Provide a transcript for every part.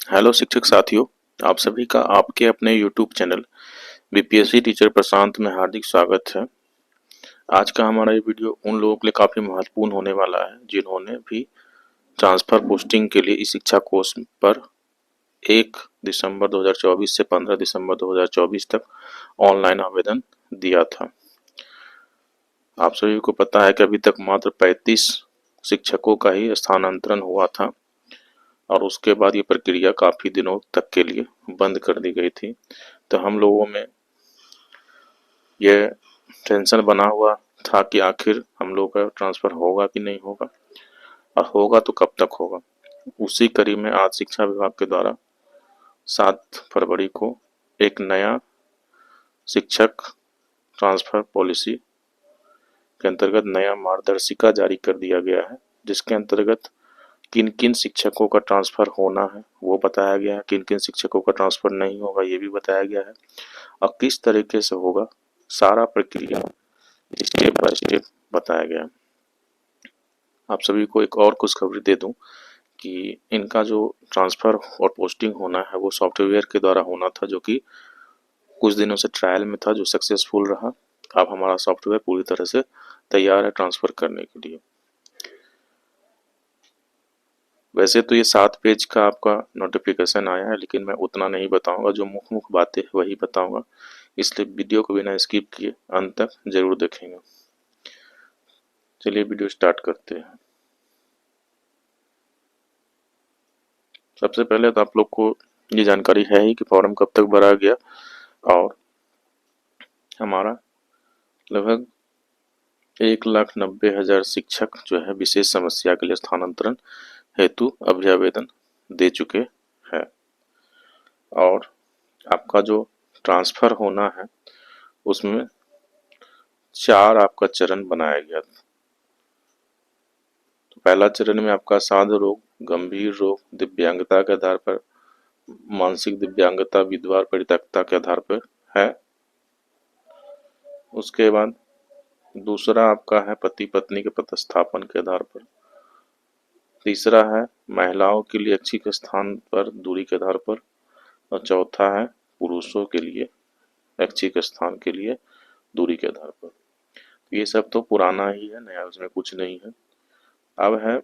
Hello शिक्षक साथियों, आप सभी का आपके अपने यूट्यूब चैनल बीपीएससी टीचर प्रशांत में हार्दिक स्वागत है। आज का हमारा ये वीडियो उन लोगों के लिए काफ़ी महत्वपूर्ण होने वाला है जिन्होंने भी ट्रांसफ़र पोस्टिंग के लिए इस शिक्षा कोर्स पर 1 दिसंबर 2024 से 15 दिसंबर 2024 तक ऑनलाइन आवेदन दिया था। आप सभी को पता है कि अभी तक मात्र 35 शिक्षकों का ही स्थानांतरण हुआ था और उसके बाद ये प्रक्रिया काफ़ी दिनों तक के लिए बंद कर दी गई थी। तो हम लोगों में ये टेंशन बना हुआ था कि आखिर हम लोग का ट्रांसफ़र होगा कि नहीं होगा और होगा तो कब तक होगा। उसी कड़ी में आज शिक्षा विभाग के द्वारा 7 फरवरी को एक नया शिक्षक ट्रांसफ़र पॉलिसी के अंतर्गत नया मार्गदर्शिका जारी कर दिया गया है, जिसके अंतर्गत किन किन शिक्षकों का ट्रांसफ़र होना है वो बताया गया है, किन किन शिक्षकों का ट्रांसफ़र नहीं होगा ये भी बताया गया है और किस तरीके से होगा सारा प्रक्रिया स्टेप बाय स्टेप बताया गया है। आप सभी को एक और खुशखबरी दे दूं कि इनका जो ट्रांसफ़र और पोस्टिंग होना है वो सॉफ्टवेयर के द्वारा होना था, जो कि कुछ दिनों से ट्रायल में था, जो सक्सेसफुल रहा। अब हमारा सॉफ्टवेयर पूरी तरह से तैयार है ट्रांसफ़र करने के लिए। वैसे तो ये 7 पेज का आपका नोटिफिकेशन आया है, लेकिन मैं उतना नहीं बताऊंगा, जो मुख्य बातें वही बताऊंगा, इसलिए वीडियो को बिना स्किप किए अंत तक जरूर देखेंगे। चलिए वीडियो स्टार्ट करते हैं। सबसे पहले तो आप लोग को ये जानकारी है ही कि फॉर्म कब तक भरा गया और हमारा लगभग 1,90,000 शिक्षक जो है विशेष समस्या के लिए स्थानांतरण हेतु अभ्यावेदन दे चुके हैं और आपका जो ट्रांसफ़र होना है उसमें 4 आपका चरण बनाया गया था। तो पहला चरण में आपका साधारण रोग, गंभीर रोग, दिव्यांगता के आधार पर, मानसिक दिव्यांगता, विधवा परित्यक्ता के आधार पर है। उसके बाद दूसरा आपका है पति पत्नी के प्रतिस्थापन के आधार पर। तीसरा है महिलाओं के लिए ऐच्छिक स्थान पर दूरी के आधार पर और चौथा है पुरुषों के लिए ऐच्छिक स्थान के लिए दूरी के आधार पर। ये सब तो पुराना ही है, नया उसमें कुछ नहीं है। अब है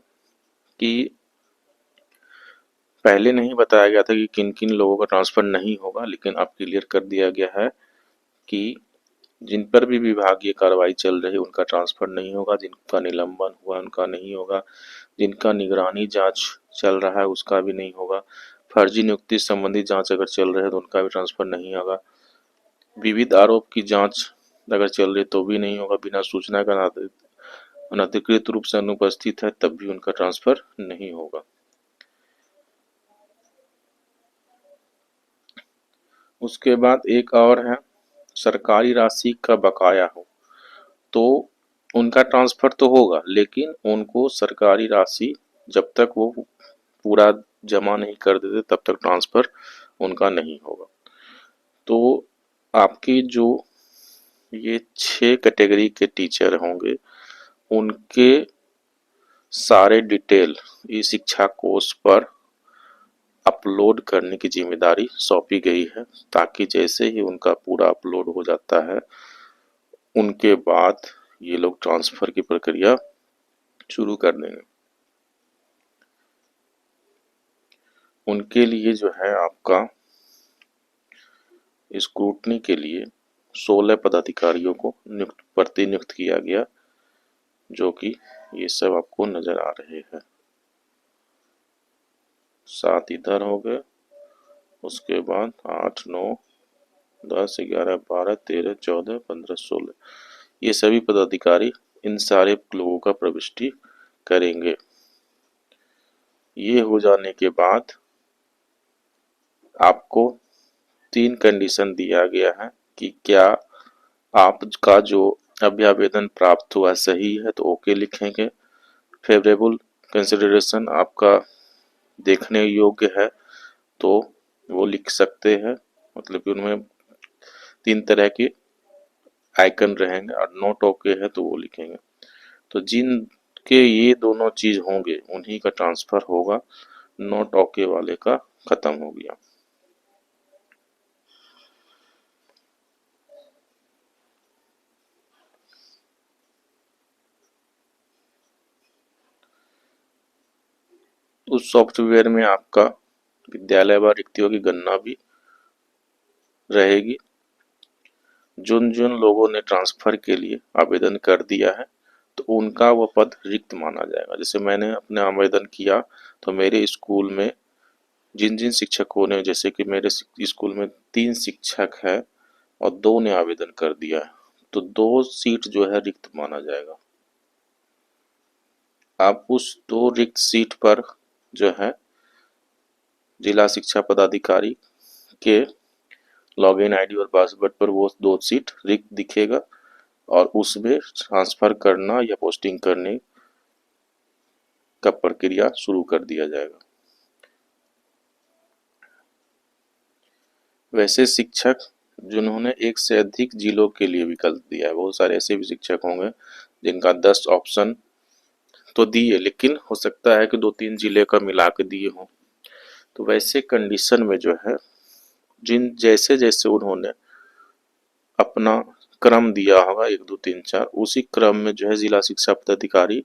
कि पहले नहीं बताया गया था कि किन किन लोगों का ट्रांसफ़र नहीं होगा, लेकिन अब क्लियर कर दिया गया है कि जिन पर भी विभागीय कार्रवाई चल रही है उनका ट्रांसफ़र नहीं होगा, जिनका निलंबन हुआ उनका नहीं होगा, जिनका निगरानी जांच चल रहा है उसका भी नहीं होगा, फर्जी नियुक्ति संबंधी जांच अगर चल रही है तो उनका भी ट्रांसफ़र नहीं होगा, विविध आरोप की जांच अगर चल रही तो भी नहीं होगा, बिना सूचना का अनधिकृत रूप से अनुपस्थित है तब भी उनका ट्रांसफ़र नहीं होगा। उसके बाद एक और है सरकारी राशि का बकाया हो तो उनका ट्रांसफ़र तो होगा, लेकिन उनको सरकारी राशि जब तक वो पूरा जमा नहीं कर देते तब तक ट्रांसफ़र उनका नहीं होगा। तो आपकी जो ये 6 कैटेगरी के टीचर होंगे उनके सारे डिटेल ई शिक्षा कोश पर अपलोड करने की जिम्मेदारी सौंपी गई है, ताकि जैसे ही उनका पूरा अपलोड हो जाता है उनके बाद ये लोग ट्रांसफ़र की प्रक्रिया शुरू कर देंगे। उनके लिए जो है आपका स्क्रूटनी के लिए 16 पदाधिकारियों को प्रतिनियुक्त किया गया, जो कि ये सब आपको नजर आ रहे हैं। 7 इधर हो गए, उसके बाद 8, 9, 10, 11, 12, 13, 14, 15, 16 ये सभी पदाधिकारी इन सारे लोगों का प्रविष्टि करेंगे। ये हो जाने के बाद आपको 3 कंडीशन दिया गया है कि क्या आपका जो अभ्यावेदन प्राप्त हुआ सही है तो ओके लिखेंगे, फेवरेबल कंसिडरेशन आपका देखने योग्य है तो वो लिख सकते हैं, मतलब कि उनमें 3 तरह के आइकन रहेंगे और नॉट ओके है तो वो लिखेंगे। तो जिनके ये दोनों चीज़ होंगे उन्हीं का ट्रांसफ़र होगा, नॉट ओके वाले का खत्म हो गया। उस सॉफ्टवेयर में आपका विद्यालय व रिक्तियों की गणना भी रहेगी। जिन जिन लोगों ने ट्रांसफर के लिए आवेदन कर दिया है तो उनका वह पद रिक्त माना जाएगा। जैसे मैंने अपने आवेदन किया तो मेरे स्कूल में जिन जिन शिक्षकों ने, जैसे कि मेरे स्कूल में 3 शिक्षक है और 2 ने आवेदन कर दिया है, तो 2 सीट जो है रिक्त माना जाएगा। आप उस 2 रिक्त सीट पर जो है जिला शिक्षा पदाधिकारी के लॉगिन आईडी और पासवर्ड पर वो 2 सीट रिक्त दिखेगा और उसमें ट्रांसफर करना या पोस्टिंग करने का प्रक्रिया शुरू कर दिया जाएगा। वैसे शिक्षक जिन्होंने एक से अधिक जिलों के लिए विकल्प दिया है, बहुत सारे ऐसे भी शिक्षक होंगे जिनका 10 ऑप्शन तो दिए, लेकिन हो सकता है कि 2-3 जिले का मिला के दिए हों। तो वैसे कंडीशन में जो है जिन जैसे जैसे उन्होंने अपना क्रम दिया होगा 1 2 3 4, उसी क्रम में जो है जिला शिक्षा पदाधिकारी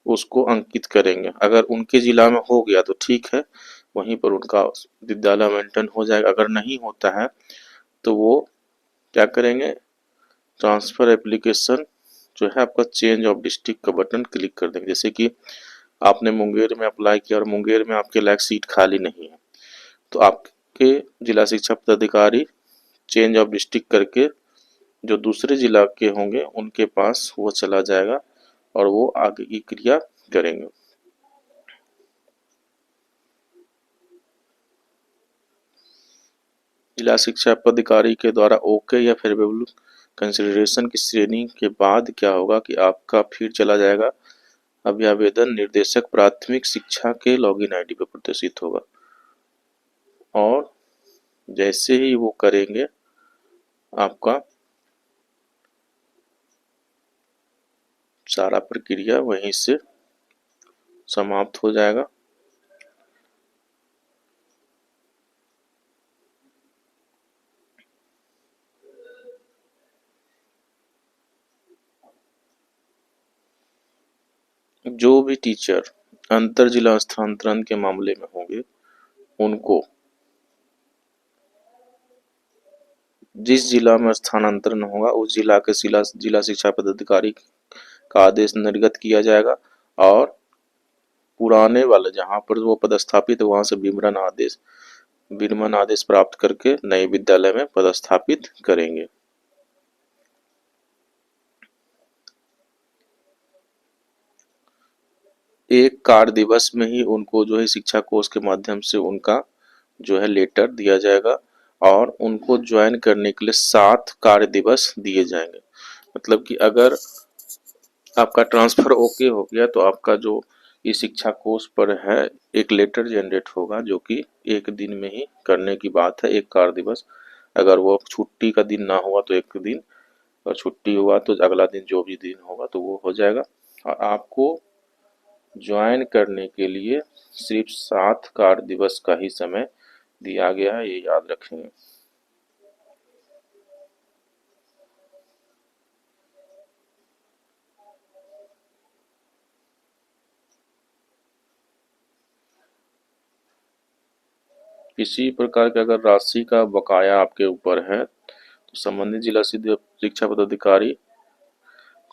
उसको अंकित करेंगे। अगर उनके जिला में हो गया तो ठीक है, वहीं पर उनका विद्यालय मेंटेन हो जाएगा। अगर नहीं होता है तो वो क्या करेंगे, ट्रांसफर एप्लीकेशन जो है आपका चेंज ऑफ डिस्ट्रिक्ट का बटन क्लिक कर देंगे। जैसे कि आपने मुंगेर में अप्लाई किया और मुंगेर में आपके लायक सीट खाली नहीं है, तो आपके जिला शिक्षा पदाधिकारी चेंज ऑफ डिस्ट्रिक्ट करके जो दूसरे जिला के होंगे उनके पास वो चला जाएगा और वो आगे की क्रिया करेंगे। जिला शिक्षा पदाधिकारी के द्वारा ओके या फेवरेबल कंसिडरेशन की श्रेणी के बाद क्या होगा कि आपका फिर चला जाएगा अभ्यावेदन निर्देशक प्राथमिक शिक्षा के लॉगिन आईडी पर प्रदर्शित होगा और जैसे ही वो करेंगे आपका सारा प्रक्रिया वहीं से समाप्त हो जाएगा। जो भी टीचर अंतर जिला स्थानांतरण के मामले में होंगे उनको जिस जिला में स्थानांतरण होगा उस जिला के जिला शिक्षा पदाधिकारी का आदेश निर्गत किया जाएगा और पुराने वाले जहाँ पर वो पदस्थापित है वहां से विरमण आदेश प्राप्त करके नए विद्यालय में पदस्थापित करेंगे। एक कार्य दिवस में ही उनको जो है शिक्षा कोष के माध्यम से उनका जो है लेटर दिया जाएगा और उनको ज्वाइन करने के लिए 7 कार्य दिवस दिए जाएंगे। मतलब कि अगर आपका ट्रांसफर ओके हो गया तो आपका जो ये शिक्षा कोष पर है एक लेटर जनरेट होगा जो कि 1 दिन में ही करने की बात है, 1 कार्य दिवस। अगर वो छुट्टी का दिन ना हुआ तो 1 दिन और छुट्टी हुआ तो अगला दिन जो भी दिन होगा तो वो हो जाएगा। और आपको ज्वाइन करने के लिए सिर्फ 7 कार्य दिवस का ही समय दिया गया है, ये याद रखेंगे। किसी प्रकार की अगर राशि का बकाया आपके ऊपर है तो संबंधित जिला शिक्षा पदाधिकारी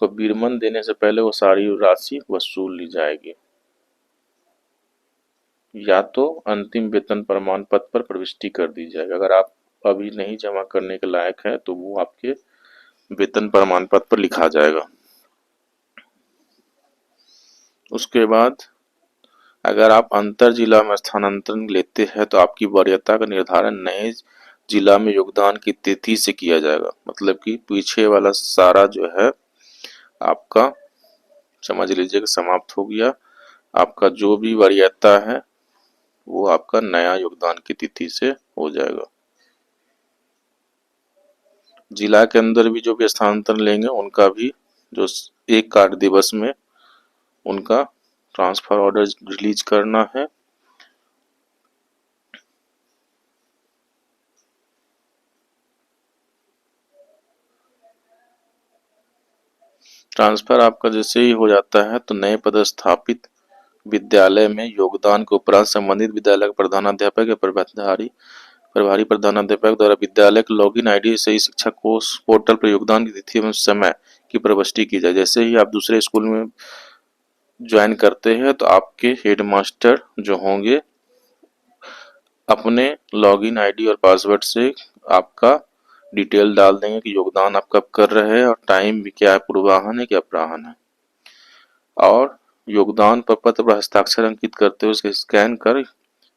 को विरमण देने से पहले वो सारी राशि वसूल ली जाएगी या तो अंतिम वेतन प्रमाण पत्र पर प्रविष्टि कर दी जाएगी। अगर आप अभी नहीं जमा करने के लायक है तो वो आपके वेतन प्रमाण पत्र पर लिखा जाएगा। उसके बाद अगर आप अंतर जिला में स्थानांतरण लेते हैं तो आपकी वरीयता का निर्धारण नए जिला में योगदान की तिथि से किया जाएगा। मतलब कि पीछे वाला सारा जो है आपका समझ लीजिए कि समाप्त हो गया। आपका जो भी वरीयता है वो आपका नया योगदान की तिथि से हो जाएगा। जिला के अंदर भी जो भी स्थानांतरण लेंगे उनका भी जो 1 कार्य दिवस में उनका ट्रांसफर ऑर्डर रिलीज करना है ट्रांसफर आपका जैसे ही हो जाता है तो नए पदस्थापित विद्यालय में योगदान के उपरांत संबंधित विद्यालय के प्रधानाध्यापक या प्रभारी प्रधानाध्यापक द्वारा विद्यालय के लॉगिन आईडी से ही शिक्षक को पोर्टल पर योगदान की तिथि एवं समय की प्रविष्टि की जाए। जैसे ही आप दूसरे स्कूल में ज्वाइन करते हैं तो आपके हेडमास्टर जो होंगे अपने लॉगिन आईडी और पासवर्ड से आपका डिटेल डाल देंगे कि योगदान आप कब कर रहे हैं और टाइम भी क्या है, पूर्वाह्न है क्या अपराह्न है, और योगदान पत्र पर हस्ताक्षर अंकित करते हुए उसके स्कैन कर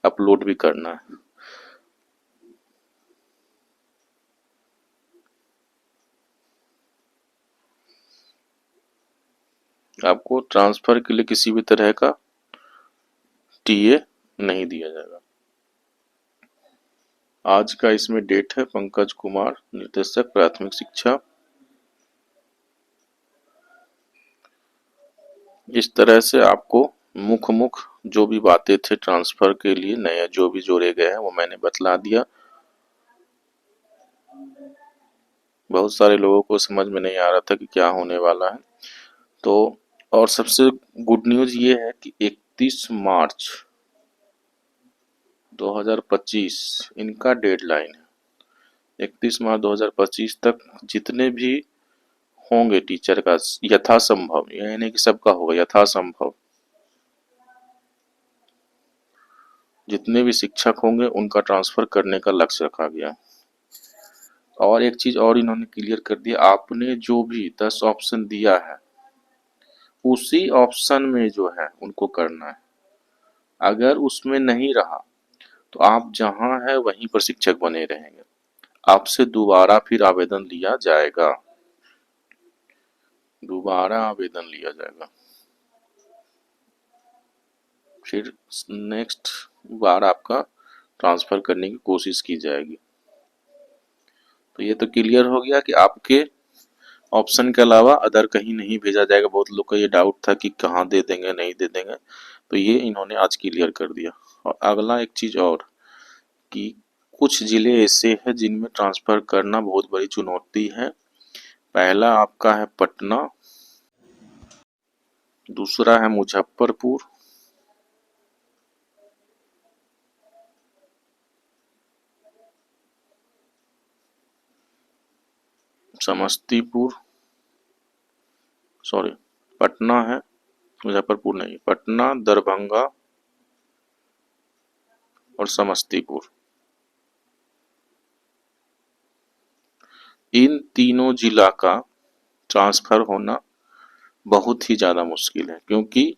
अपलोड भी करना है। आपको ट्रांसफर के लिए किसी भी तरह का टीए नहीं दिया जाएगा। आज का इसमें डेट है पंकज कुमार, निर्देशक प्राथमिक शिक्षा। इस तरह से आपको मुख जो भी बातें थे ट्रांसफर के लिए नए जो भी जोड़े गए हैं वो मैंने बतला दिया। बहुत सारे लोगों को समझ में नहीं आ रहा था कि क्या होने वाला है। तो और सबसे गुड न्यूज ये है कि 31 मार्च 2025 इनका डेडलाइन है। 31 मार्च 2025 तक जितने भी होंगे टीचर का यथासंभव, यह नहीं कि सबका होगा, यथासंभव जितने भी शिक्षक होंगे उनका ट्रांसफर करने का लक्ष्य रखा गया। और एक चीज और इन्होंने क्लियर कर दिया, आपने जो भी 10 ऑप्शन दिया है उसी ऑप्शन में जो है उनको करना है। अगर उसमें नहीं रहा तो आप जहां है वहीं पर शिक्षक बने रहेंगे, आपसे दोबारा फिर आवेदन लिया जाएगा, दोबारा आवेदन लिया जाएगा, फिर नेक्स्ट बार आपका ट्रांसफर करने की कोशिश की जाएगी। तो ये तो क्लियर हो गया कि आपके ऑप्शन के अलावा अदर कहीं नहीं भेजा जाएगा। बहुत लोग का ये डाउट था कि कहाँ दे देंगे नहीं दे देंगे, तो ये इन्होंने आज क्लियर कर दिया। और अगला एक चीज और कि कुछ जिले ऐसे हैं जिनमें ट्रांसफर करना बहुत बड़ी चुनौती है। पहला आपका है पटना, दूसरा है मुजफ्फरपुर, समस्तीपुर, सॉरी पटना है, मुजफ्फरपुर नहीं, पटना, दरभंगा और समस्तीपुर। इन तीनों जिला का ट्रांसफर होना बहुत ही ज़्यादा मुश्किल है, क्योंकि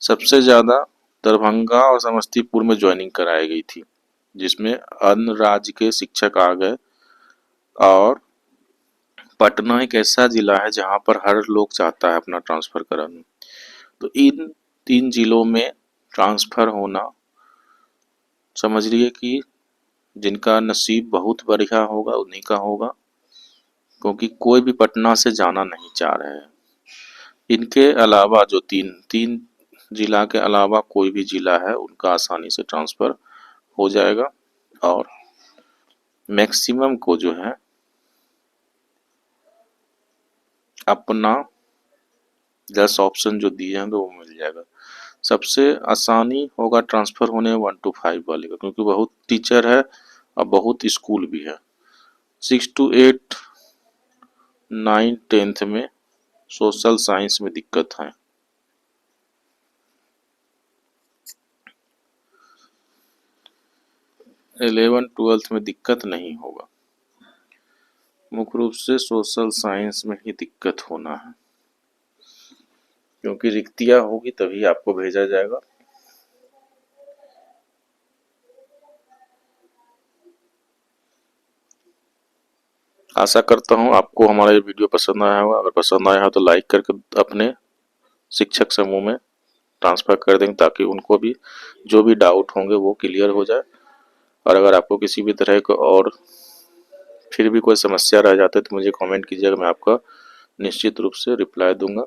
सबसे ज़्यादा दरभंगा और समस्तीपुर में ज्वाइनिंग कराई गई थी, जिसमें अन्य राज्य के शिक्षक आ गए। और पटना एक ऐसा जिला है जहां पर हर लोग चाहता है अपना ट्रांसफर कराना। तो इन 3 जिलों में ट्रांसफर होना, समझ लीजिए कि जिनका नसीब बहुत बढ़िया होगा उन्हीं का होगा, क्योंकि कोई भी पटना से जाना नहीं चाह रहे हैं। इनके अलावा जो तीन जिला के अलावा कोई भी जिला है उनका आसानी से ट्रांसफर हो जाएगा। और मैक्सिमम को जो है अपना 10 ऑप्शन जो दिए होंगे वो मिल जाएगा। सबसे आसानी होगा ट्रांसफर होने 1 to 5 वाले का, क्योंकि बहुत टीचर है और बहुत स्कूल भी है। 6 to 8 9 10th में सोशल साइंस में दिक्कत है। 11 12th में दिक्कत नहीं होगा, मुख्य रूप से सोशल साइंस में ही दिक्कत होना है, क्योंकि रिक्तियां होगी तभी आपको भेजा जाएगा। आशा करता हूं आपको हमारा ये वीडियो पसंद आया होगा। अगर पसंद आया हो तो लाइक करके अपने शिक्षक समूह में ट्रांसफर कर देंगे, ताकि उनको भी जो भी डाउट होंगे वो क्लियर हो जाए। और अगर आपको किसी भी तरह का और फिर भी कोई समस्या रह जाते तो मुझे कमेंट कीजिएगा, मैं आपका निश्चित रूप से रिप्लाई दूंगा।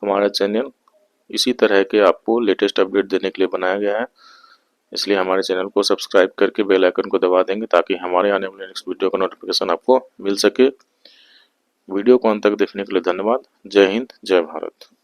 हमारा चैनल इसी तरह के आपको लेटेस्ट अपडेट देने के लिए बनाया गया है, इसलिए हमारे चैनल को सब्सक्राइब करके बेल आइकन को दबा देंगे, ताकि हमारे आने वाले नेक्स्ट वीडियो का नोटिफिकेशन आपको मिल सके। वीडियो को अंत तक देखने के लिए धन्यवाद। जय हिंद, जय भारत।